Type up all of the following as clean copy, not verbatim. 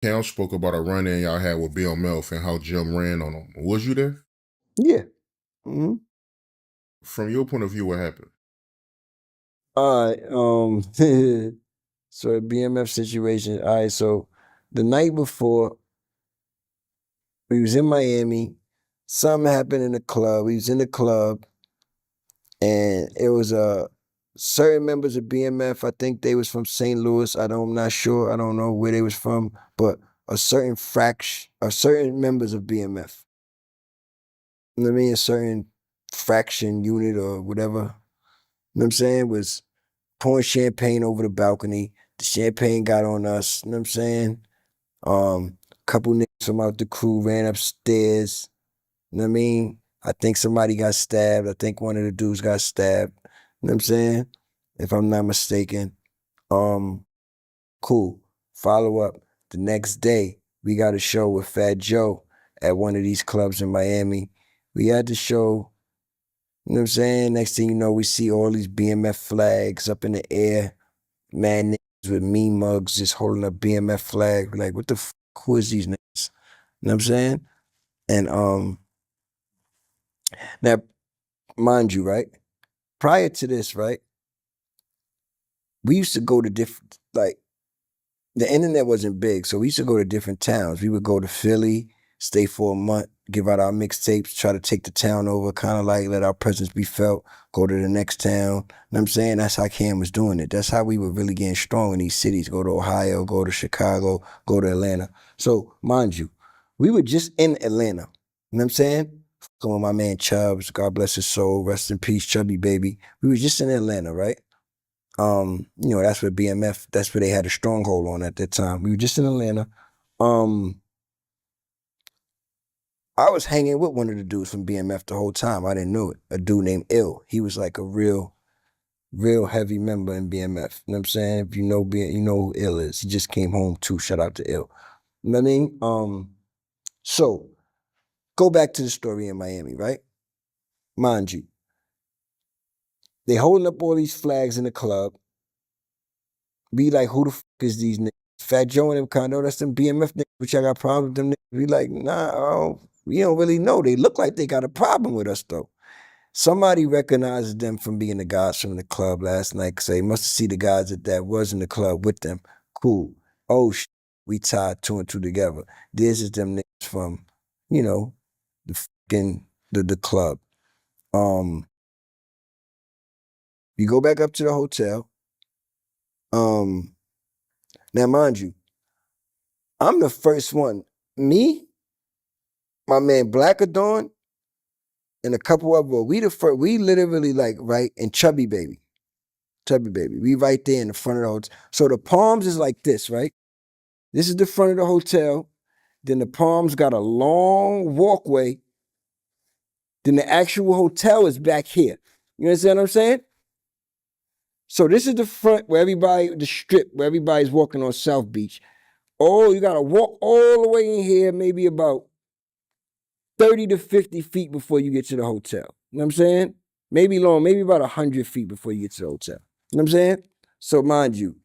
Cam spoke about a run-in y'all had with Bill Melf and how Jim ran on him. Was you there? Yeah. hmm From your point of view, what happened? All right. So a BMF situation. All right. So the night before, we was in Miami. Something happened in the club. We was in the club, and it was certain members of BMF. I think they was from St. Louis. I'm not sure. I don't know where they was from, but a certain certain members of BMF. You know what I mean? A certain fraction unit or whatever. You know what I'm saying? Was pouring champagne over the balcony. The champagne got on us. You know what I'm saying? Couple niggas from out the crew ran upstairs. You know what I mean? I think somebody got stabbed. I think one of the dudes got stabbed. You know what I'm saying? If I'm not mistaken. Um, cool. Follow up. The next day, we got a show with Fat Joe at one of these clubs in Miami. We had the show, you know what I'm saying? Next thing you know, we see all these BMF flags up in the air. Man, niggas with mean mugs just holding up BMF flag. We're like, what the fuck? Who is these niggas? You know what I'm saying? And now, mind you, right? Prior to this, right? We used to go to different, like, the internet wasn't big, so we used to go to different towns. We would go to Philly, stay for a month, give out our mixtapes, try to take the town over, kind of like let our presence be felt, go to the next town. You know what I'm saying? That's how Cam was doing it. That's how we were really getting strong in these cities. Go to Ohio, go to Chicago, go to Atlanta. So, mind you, we were just in Atlanta. You know what I'm saying? Fucking with my man Chubbs, God bless his soul, rest in peace, Chubby baby. We were just in Atlanta, right? That's where BMF, that's where they had a stronghold on at that time. We were just in Atlanta. Um, I was hanging with one of the dudes from BMF the whole time. I didn't know it. A dude named Ill. He was like a real heavy member in BMF. You know what I'm saying? If you know you know who Ill is. He just came home too. Shout out to Ill. You know what I mean? So go back to the story in Miami, right? Mind you, they holding up all these flags in the club. Be like, who the fuck is these niggas? Fat Joe and them kind of, that's them BMF niggas, which I got problems with them niggas. Be like, nah, we don't really know. They look like they got a problem with us though. Somebody recognizes them from being the guys from the club last night. Say, must have seen the guys that was in the club with them. Cool. Oh, we tied two and two together. This is them niggas from, you know, the fucking the club. Um, you go back up to the hotel. Now mind you, I'm the first one. Me, my man Blackadon, and a couple of we the first. We literally like right and Chubby Baby, Chubby Baby. We right there in the front of the hotel. So the Palms is like this, right? This is the front of the hotel. Then the Palms got a long walkway. Then the actual hotel is back here. You understand what I'm saying? So this is the front where everybody, the strip where everybody's walking on South Beach. Oh, you gotta walk all the way in here, maybe about 30 to 50 feet before you get to the hotel. You know what I'm saying? Maybe long, maybe about 100 feet before you get to the hotel. You know what I'm saying? So mind you,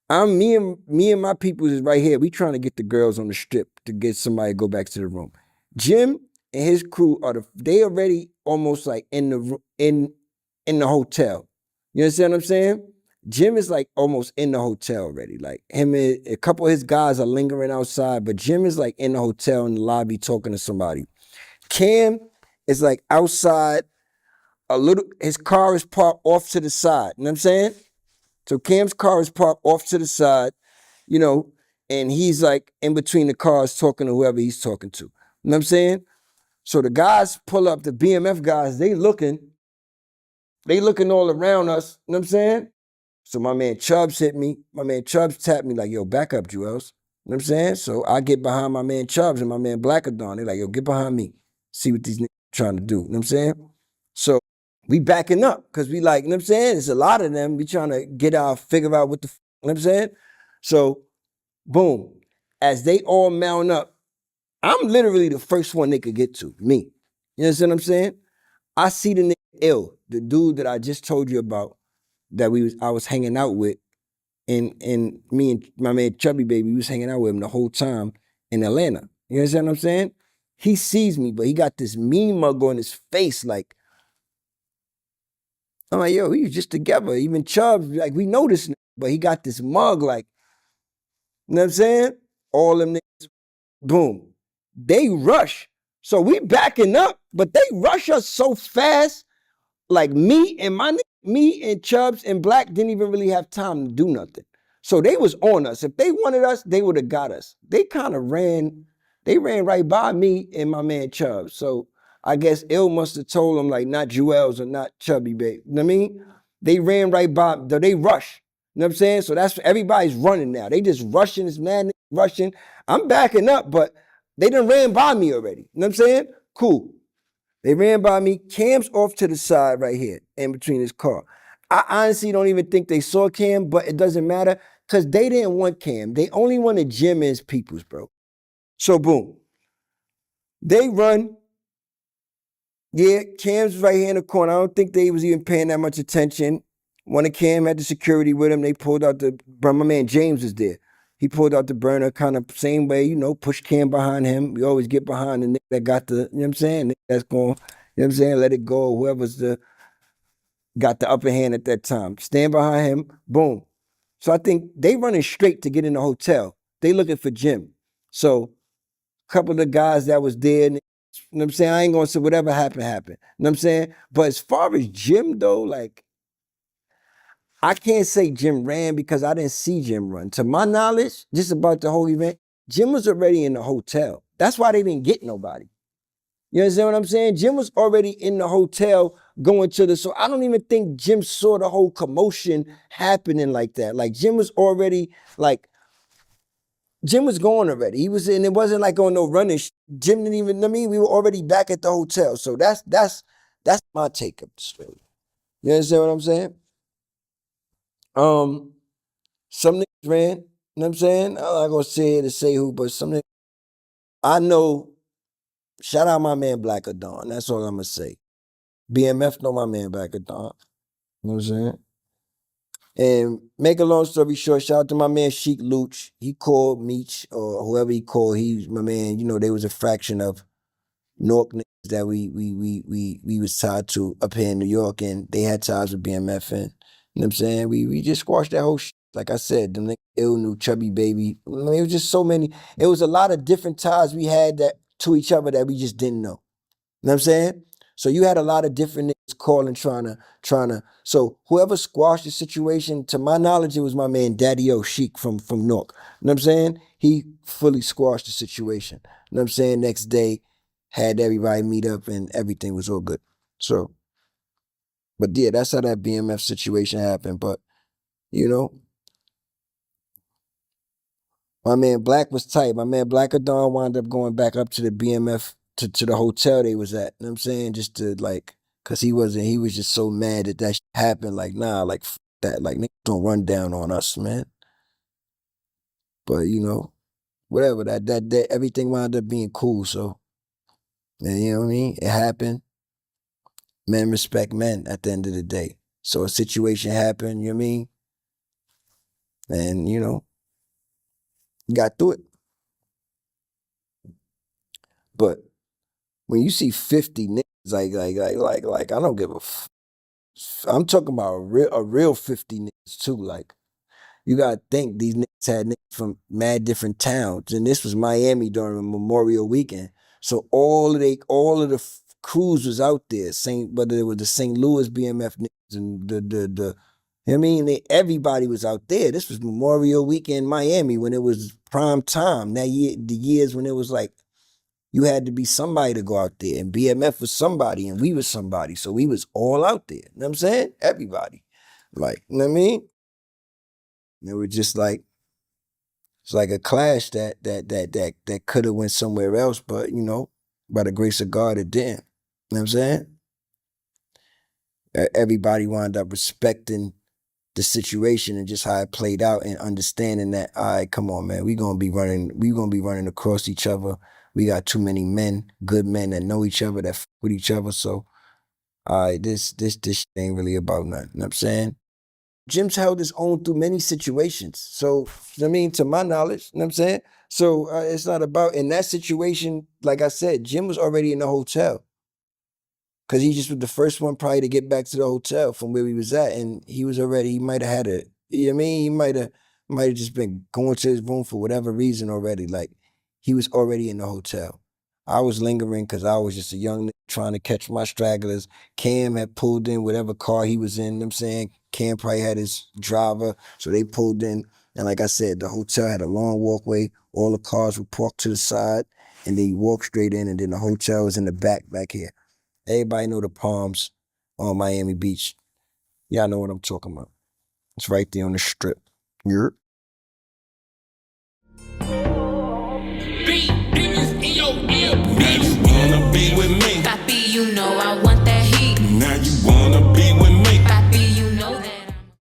me and my people is right here. We trying to get the girls on the strip to get somebody to go back to the room. Jim and his crew they already almost like in the hotel. You understand what I'm saying? Jim is like almost in the hotel already. Like him and a couple of his guys are lingering outside, but Jim is like in the hotel in the lobby talking to somebody. Cam is like outside his car is parked off to the side. You know what I'm saying? So Cam's car is parked off to the side, you know, and he's like in between the cars talking to whoever he's talking to. You know what I'm saying? So the guys pull up, the BMF guys, they looking all around us. You know what I'm saying? So my man Chubbs hit me. My man Chubbs tapped me like, yo, back up, Jewels. You know what I'm saying? So I get behind my man Chubbs and my man Blackadon. They're like, yo, get behind me. See what these niggas trying to do. You know what I'm saying? So we backing up because we like, you know what I'm saying? It's a lot of them. We trying to figure out what the, you know what I'm saying? So boom, as they all mount up, I'm literally the first one they could get to, me. You understand what I'm saying? I see the nigga Ill, the dude that I just told you about that I was hanging out with. and me and my man Chubby Baby, we was hanging out with him the whole time in Atlanta. You understand what I'm saying? He sees me, but he got this mean mug on his face. Like, I'm like, yo, we was just together. Even Chubbs, like, we know this, but he got this mug, like, you know what I'm saying? All them niggas, boom. They rush. So we backing up, but they rush us so fast. Like me and Chubbs and Black didn't even really have time to do nothing. So they was on us. If they wanted us, they would have got us. They kind of they ran right by me and my man Chubbs. So I guess Ill must have told them, like, not Jewels or not Chubby Babe. You know what I mean? They ran right by, they rush. You know what I'm saying? So that's everybody's running now. They just rushing, this man rushing. I'm backing up, but they done ran by me already. You know what I'm saying? Cool. They ran by me. Cam's off to the side right here in between his car. I honestly don't even think they saw Cam, but it doesn't matter because they didn't want Cam. They only wanted Jim and his peoples, bro. So boom. They run. Yeah, Cam's right here in the corner. I don't think they was even paying that much attention. One of Cam had the security with him. They pulled out my man James is there. He pulled out the burner kind of same way, push Cam behind him. We always get behind the nigga that got the, you know what I'm saying? Nigga that's going, you know what I'm saying? Let it go. Whoever's got the upper hand at that time. Stand behind him, boom. So I think they running straight to get in the hotel. They looking for Jim. So a couple of the guys that was there, you know what I'm saying? I ain't gonna say whatever happened, happened. You know what I'm saying? But as far as Jim though, like, I can't say Jim ran because I didn't see Jim run. To my knowledge, just about the whole event, Jim was already in the hotel. That's why they didn't get nobody. You understand what I'm saying? Jim was already in the hotel going to so I don't even think Jim saw the whole commotion happening like that. Like, Jim was already, like, Jim was going already. He was in, it wasn't like on no running. Jim didn't even, we were already back at the hotel. So that's my take of the story. You understand what I'm saying? Some niggas ran, you know what I'm saying? I'm not gonna say it to say who, but some niggas, I know, shout out my man Black Dawn. That's all I'm gonna say. BMF know my man Black Dawn. You know what I'm saying? And make a long story short, shout out to my man Sheik Luch. He called Meech or whoever he called. He's my man. They was a fraction of Newark niggas that we was tied to up here in New York, and they had ties with BMF. And you know what I'm saying? We just squashed that whole shit. Like I said, them niggas Ill knew Chubby Baby. I mean, it was just so many. It was a lot of different ties we had that to each other that we just didn't know. You know what I'm saying? So you had a lot of different niggas calling, trying to. So whoever squashed the situation, to my knowledge, it was my man Daddy O Sheik from Newark. You know what I'm saying? He fully squashed the situation. You know what I'm saying? Next day, had everybody meet up and everything was all good. So, but yeah, that's how that BMF situation happened. But, my man Black was tight. My man Black Dawn wound up going back up to the BMF to the hotel they was at. You know what I'm saying? Just to like, cause he was just so mad that shit happened. Like, nah, like that. Like, niggas don't run down on us, man. But whatever, that everything wound up being cool. So, man, you know what I mean? It happened. Men respect men at the end of the day. So a situation happened, you know what I mean? And got through it. But when you see 50 niggas, like I don't give a I'm talking about a real 50 niggas too. Like, you gotta think these niggas had niggas from mad different towns, and this was Miami during Memorial Weekend. So all of the crews was out there. Whether it was the St. Louis BMF niggas and the I mean, everybody was out there. This was Memorial Weekend Miami when it was prime time. That year, the years when it was like you had to be somebody to go out there, and BMF was somebody, and we was somebody. So we was all out there. You know what I'm saying? Everybody. Like, you know what I mean? And it was just like, it's like a clash that could have went somewhere else, but by the grace of God, it didn't. You know what I'm saying? Everybody wound up respecting the situation and just how it played out, and understanding that, all right, come on, man, we gonna be running across each other. We got too many men, good men that know each other, that with each other. So, all right, this shit ain't really about nothing. You know what I'm saying? Jim's held his own through many situations. So, I mean, to my knowledge, you know what I'm saying? So it's not about, in that situation, like I said, Jim was already in the hotel. Cause he just was the first one probably to get back to the hotel from where we was at. And he was already, he might have had a, you know what I mean? He might have just been going to his room for whatever reason already. Like he was already in the hotel. I was lingering because I was just a young nigga trying to catch my stragglers. Cam had pulled in whatever car he was in, you know what I'm saying? Cam probably had his driver, so they pulled in. And like I said, the hotel had a long walkway. All the cars were parked to the side, and then you walk straight in, and then the hotel was in the back here. Everybody know the Palms on Miami Beach. Y'all know what I'm talking about. It's right there on the strip. Yep.